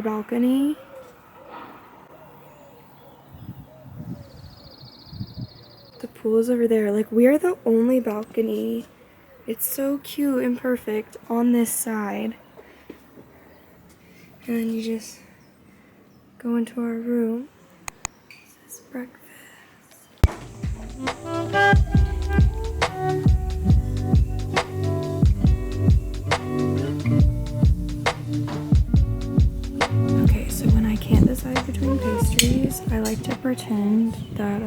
our balcony. The pool is over there. Like, we are the only balcony. It's so cute and perfect on this side. And then you just go into our room. This is breakfast. Okay, so when I can't decide between pastries, I like to pretend that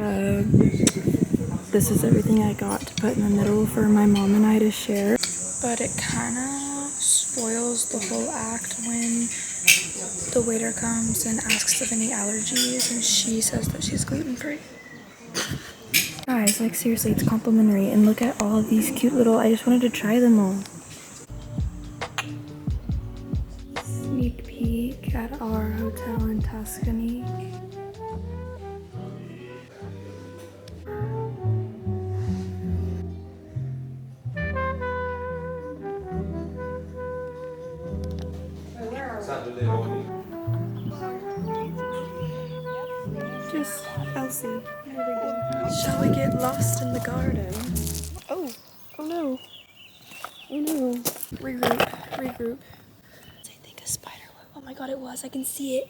this is everything I got to put in the middle for my mom and I to share. But it kind of spoils the whole act when the waiter comes and asks if any allergies and she says that she's gluten-free. Guys, like seriously, it's complimentary, and look at all of these cute little, I just wanted to try them all. Sneak peek at our hotel in Tuscany. Just Elsie. No big deal. Shall we get lost in the garden? Oh no. Oh no. Regroup. I think a spider web. Oh my god, it was. I can see it.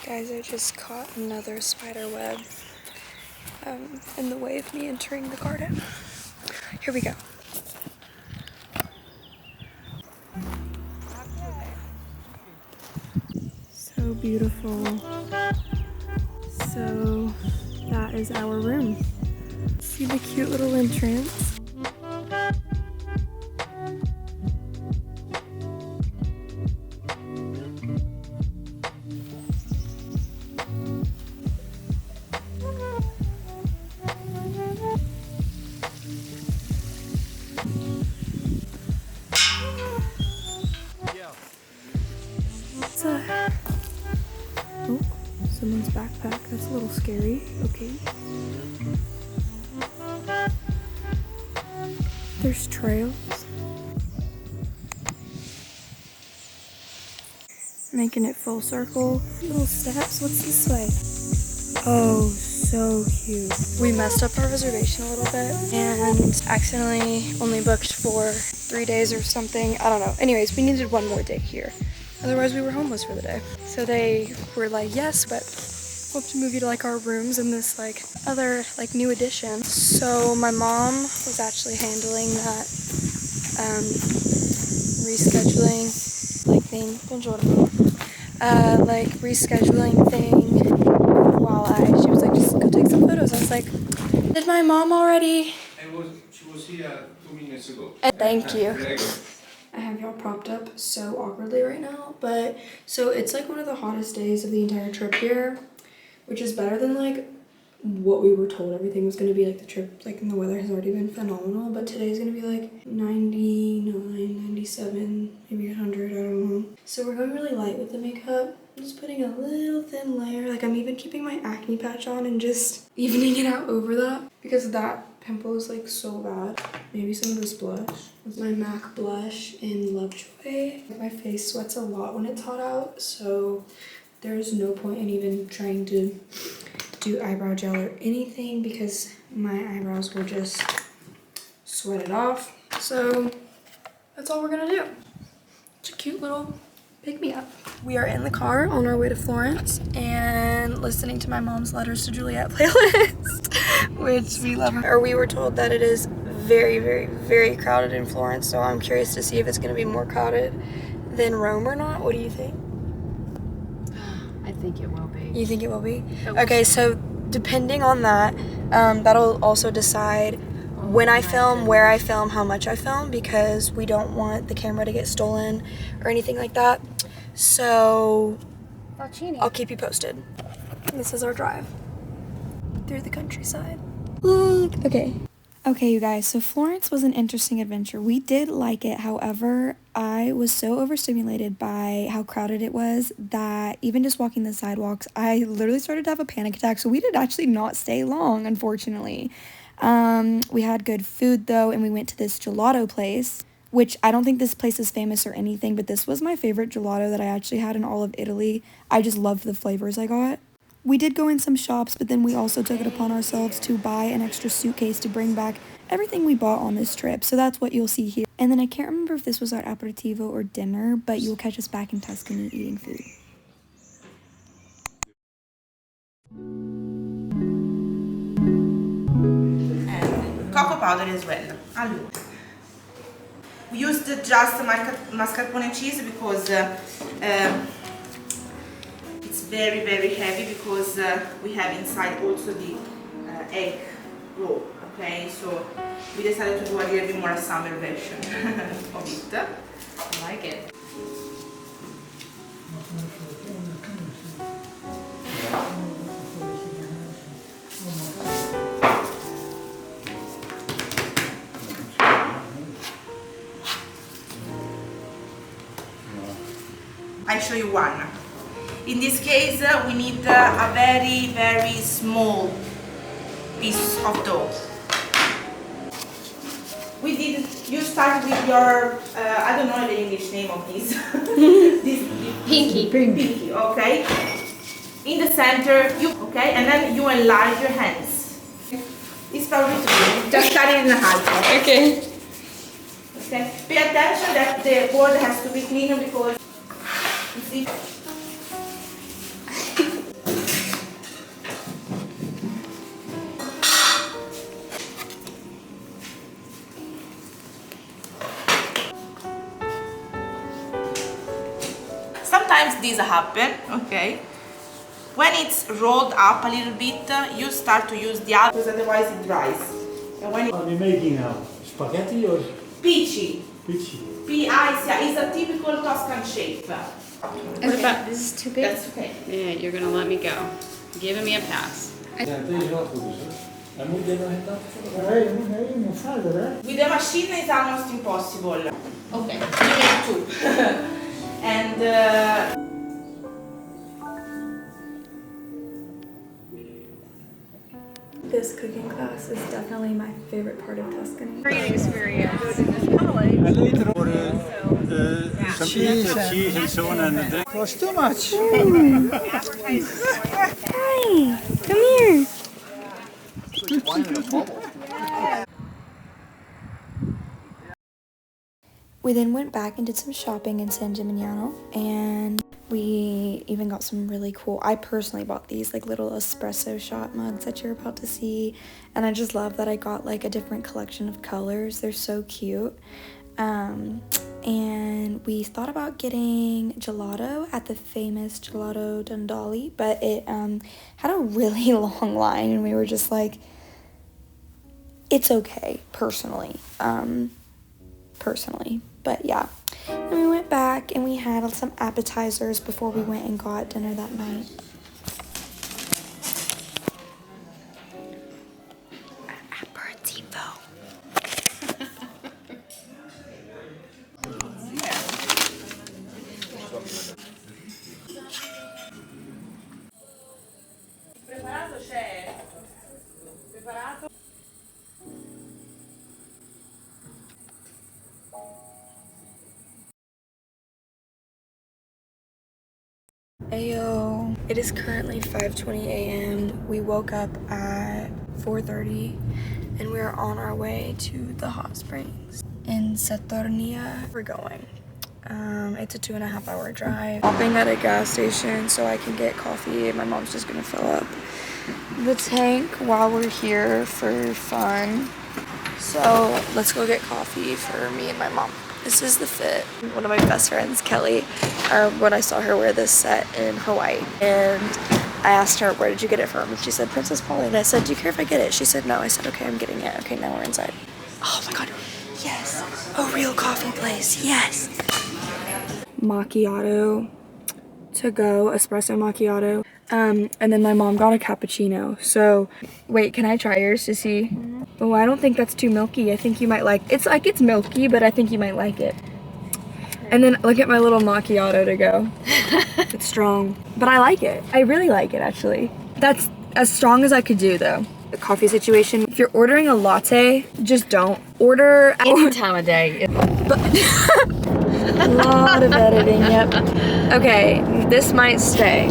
Guys, I just caught another spider web in the way of me entering the garden. Here we go. So beautiful. So that is our room. See the cute little entrance? Oh, someone's backpack. That's a little scary. Okay. There's trails. Making it full circle. Little steps. What's this way? Oh, so cute. We messed up our reservation a little bit and accidentally only booked for 3 days or something. I don't know. Anyways, we needed one more day here. Otherwise, we were homeless for the day. So they were like, yes, but we'll have to move you to like our rooms in this like other like new addition. So my mom was actually handling that rescheduling like thing. Like rescheduling thing while she was like, just go take some photos. I was like, did my mom already? She was here 2 minutes ago. Thank you. I have y'all propped up so awkwardly right now, but so it's like one of the hottest days of the entire trip here, which is better than like what we were told everything was going to be. Like the trip, like, and the weather has already been phenomenal, but today's going to be like 99, 97, maybe 100, I don't know. So we're going really light with the makeup. I'm just putting a little thin layer. Like, I'm even keeping my acne patch on and just evening it out over that because that pimple is like so bad. Maybe some of this blush. With my MAC blush in Lovejoy. My face sweats a lot when it's hot out, so there's no point in even trying to do eyebrow gel or anything because my eyebrows will just sweat it off. So that's all we're gonna do. It's a cute little pick-me-up. We are in the car on our way to Florence and listening to my mom's Letters to Juliet playlist, which we love. Or we were told that it is very, very, very crowded in Florence, so I'm curious to see if it's gonna be more crowded than Rome or not. What do you think? I think it will be. You think it will be? Okay, so depending on that, that'll also decide when I film, where I film, how much I film, because we don't want the camera to get stolen or anything like that. So I'll keep you posted. This is our drive through the countryside. Look. Okay, you guys, so Florence was an interesting adventure. We did like it. However, I was so overstimulated by how crowded it was that even just walking the sidewalks, I literally started to have a panic attack. So we did actually not stay long, unfortunately. We had good food though, and we went to this gelato place, which I don't think this place is famous or anything, but this was my favorite gelato that I actually had in all of Italy. I just loved the flavors I got. We did go in some shops, but then we also took it upon ourselves to buy an extra suitcase to bring back everything we bought on this trip. So that's what you'll see here. And then I can't remember if this was our aperitivo or dinner, but you'll catch us back in Tuscany eating food. And cocoa powder as well. Allora. We used just mascarpone cheese because it's very heavy, because we have inside also the egg roll. Okay, so we decided to do a little bit more a summer version of it. I like it. I show you one. In this case, we need a very small piece of dough. You start with your, I don't know the English name of this. Pinky, okay? In the center, okay? And then you enlarge your hands. It's probably too big. Just cut it in half. Okay. Okay? Pay attention that the board has to be clean, because you see. Sometimes these happen, okay? When it's rolled up a little bit, you start to use the other, because otherwise it dries. And when What are we making now? Spaghetti or Pici. pici? P-I-C-I is a typical Tuscan shape. What about this is too big? That's okay. Yeah, you're gonna let me go. Giving me a pass. Ja, deze is wel goed dus. En moet je nog in dat? Nee, nog verder hè? With the machine it's almost impossible. Okay, you need two. And This cooking class is definitely my favorite part of Tuscany. Great experience. En later voor some cheese and so on and that was too much. Hi, come here. We then went back and did some shopping in San Gimignano, and we even got some really cool, I personally bought these like little espresso shot mugs that you're about to see, and I just love that I got like a different collection of colors. They're so cute. And we thought about getting gelato at the famous Gelato Dondali, but it had a really long line, and we were just like, it's okay, personally. But yeah. And we went back and we had some appetizers before we went and got dinner that night. Aperitivo. Ayo. It is currently 5:20 a.m. We woke up at 4:30 and we're on our way to the hot springs in Saturnia. We're going. It's a 2.5 hour drive. Stopping at a gas station so I can get coffee. My mom's just gonna fill up the tank while we're here for fun. So let's go get coffee for me and my mom. This is the fit. One of my best friends, Kelly, when I saw her wear this set in Hawaii, and I asked her, where did you get it from? And she said, Princess Polly. And I said, do you care if I get it? She said, no. I said, okay, I'm getting it. Okay, now we're inside. Oh my God, yes. A real coffee place, yes. Macchiato to go, espresso macchiato. And then my mom got a cappuccino. So, wait, can I try yours to see? Oh, I don't think that's too milky. I think you might like, it's like it's milky, but I think you might like it. And then look at my little macchiato to go. It's strong, but I like it. I really like it, actually. That's as strong as I could do, though. a coffee situation. If you're ordering a latte, just don't order Any time of day. a lot of editing, yep. Okay, this might stay.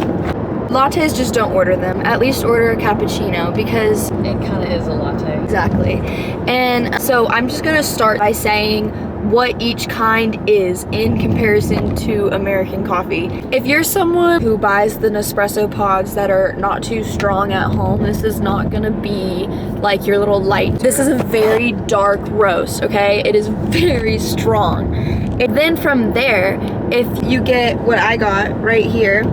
Lattes, just don't order them. At least order a cappuccino because It kind of is a latte. exactly. And so I'm just gonna start by saying what each kind is in comparison to American coffee. If you're someone who buys the Nespresso pods that are not too strong at home, this is not gonna be like your little light. This is a very dark roast, okay? It is very strong. And then from there, if you get what I got right here,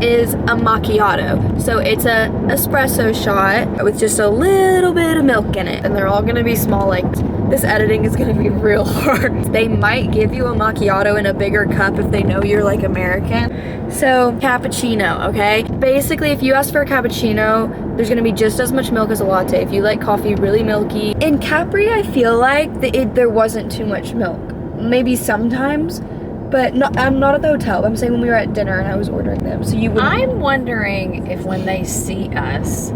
is a macchiato. So it's a espresso shot with just a little bit of milk in it. And they're all gonna be small. Like, this editing is gonna be real hard. They might give you a macchiato in a bigger cup if they know you're like American. So cappuccino, okay? Basically, if you ask for a cappuccino, there's gonna be just as much milk as a latte. If you like coffee really milky. In Capri, I feel like there wasn't too much milk. Maybe sometimes, but I'm not at the hotel. I'm saying when we were at dinner and I was ordering them. So you would. I'm wondering if when they see us,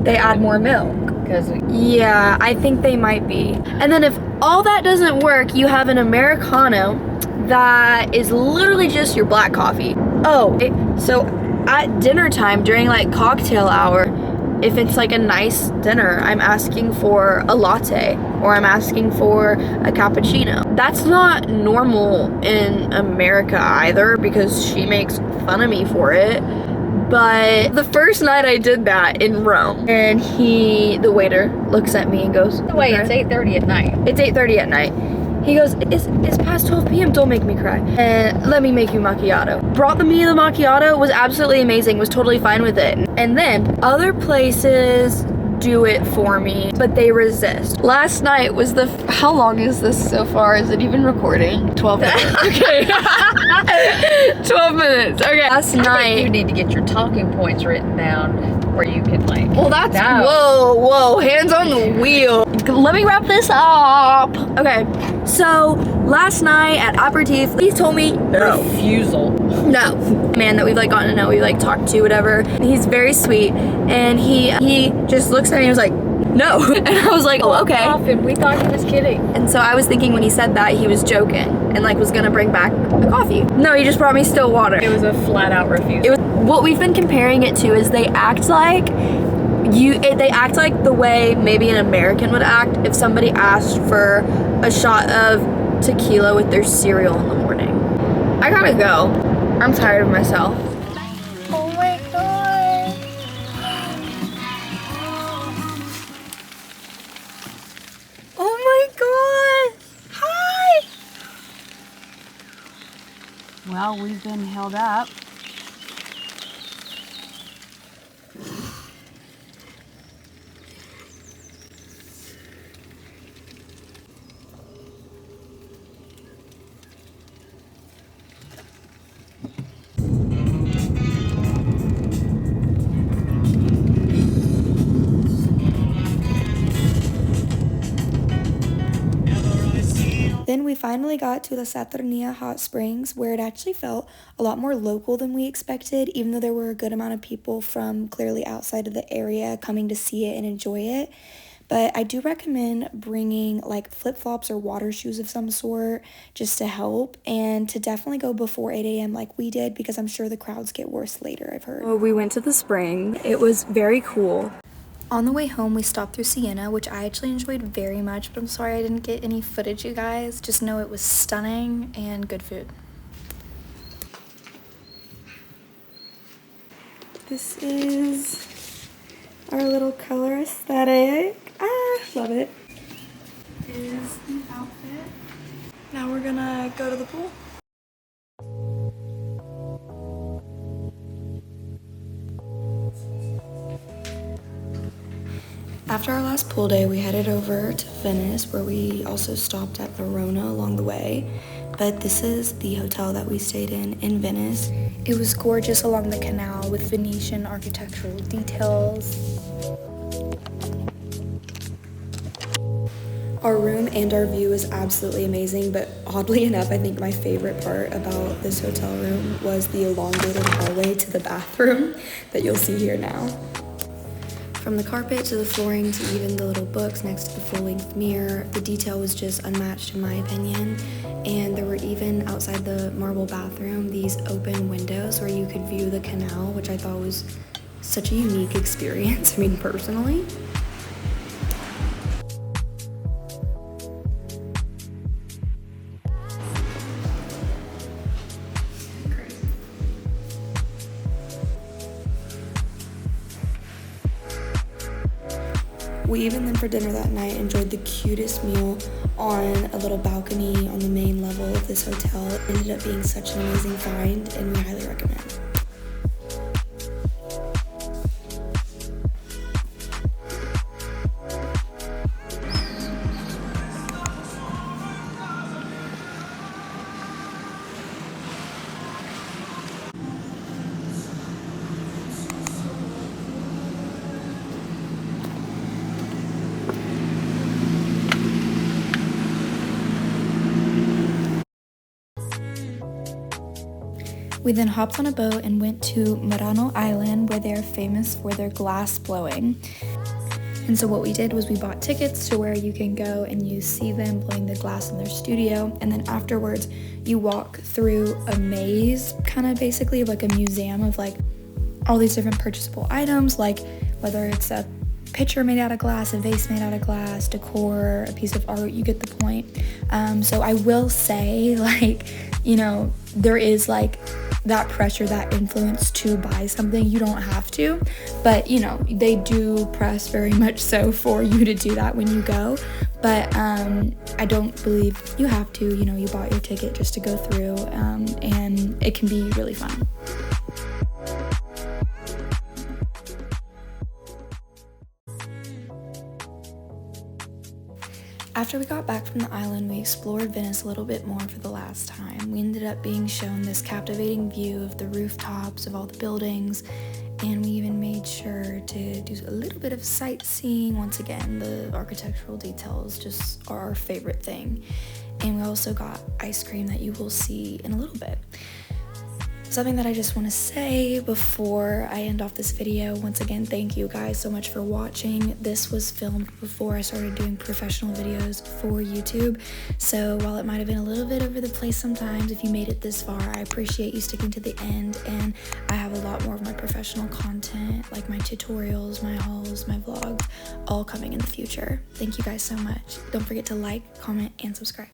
they add more milk. because Yeah, I think they might be. And then if all that doesn't work, you have an Americano that is literally just your black coffee. So at dinner time during like cocktail hour, if it's like a nice dinner, I'm asking for a latte or I'm asking for a cappuccino. That's not normal in America either because she makes fun of me for it. But the first night I did that in Rome, and the waiter looks at me and goes, the way it's 8:30 at night. It's 8:30 at night. He goes, it's past 12 p.m. Don't make me cry. And let me make you macchiato. Brought me the macchiato, was absolutely amazing, was totally fine with it. And then other places do it for me, but they resist. Last night was how long is this so far? Is it even recording? 12 minutes. Okay. 12 minutes. Okay. Last night. You need to get your talking points written down where you can like. Well, that's no. whoa, hands on the wheel. Let me wrap this up. Okay, so last night at aperitif, he told me no. Refusal. No. Man that we've like gotten to know, we like talked to, whatever. And he's very sweet, and he just looks at me and was like, no. And I was like, oh, okay. And we thought he was kidding. And so I was thinking when he said that, he was joking and like was gonna bring back a coffee. No, he just brought me still water. It was a flat out refusal. What we've been comparing it to is they act like the way maybe an American would act if somebody asked for a shot of tequila with their cereal in the morning. I gotta go. I'm tired of myself. Oh my god. Oh my god. Hi. Well, we've been held up. Then we finally got to the Saturnia hot springs, where it actually felt a lot more local than we expected, even though there were a good amount of people from clearly outside of the area coming to see it and enjoy it. But I do recommend bringing like flip-flops or water shoes of some sort just to help, and to definitely go before 8 a.m. like we did, because I'm sure the crowds get worse later, I've heard. Well, we went to the spring. It was very cool. On the way home, we stopped through Siena, which I actually enjoyed very much, but I'm sorry I didn't get any footage, you guys. Just know it was stunning and good food. This is our little color aesthetic. Love it. Is the outfit. Now we're gonna go to the pool. After our last pool day, we headed over to Venice, where we also stopped at Verona along the way. But this is the hotel that we stayed in Venice. It was gorgeous along the canal with Venetian architectural details. Our room and our view is absolutely amazing, but oddly enough, I think my favorite part about this hotel room was the elongated hallway to the bathroom that you'll see here now. From the carpet to the flooring to even the little books next to the full-length mirror, the detail was just unmatched in my opinion. And there were even outside the marble bathroom these open windows where you could view the canal, which I thought was such a unique experience, I mean personally. We even then for dinner that night enjoyed the cutest meal on a little balcony on the main level of this hotel. It ended up being such an amazing find and we highly recommend. We then hopped on a boat and went to Murano Island where they're famous for their glass blowing. And so what we did was we bought tickets to where you can go and you see them blowing the glass in their studio, and then afterwards you walk through a maze, kind of basically like a museum of like all these different purchasable items, like whether it's a pitcher made out of glass, a vase made out of glass, decor, a piece of art, you get the point. So I will say, like, you know, there is like that pressure, that influence to buy something. You don't have to, but you know, they do press very much so for you to do that when you go. But I don't believe you have to. You know, you bought your ticket just to go through, and it can be really fun. After we got back from the island, we explored Venice a little bit more for the last time. We ended up being shown this captivating view of the rooftops of all the buildings, and we even made sure to do a little bit of sightseeing. Once again, the architectural details just are our favorite thing. And we also got ice cream that you will see in a little bit. Something that I just want to say before I end off this video, once again, thank you guys so much for watching. This was filmed before I started doing professional videos for YouTube, so while it might have been a little bit over the place sometimes, if you made it this far, I appreciate you sticking to the end, and I have a lot more of my professional content, like my tutorials, my hauls, my vlogs, all coming in the future. Thank you guys so much. Don't forget to like, comment, and subscribe.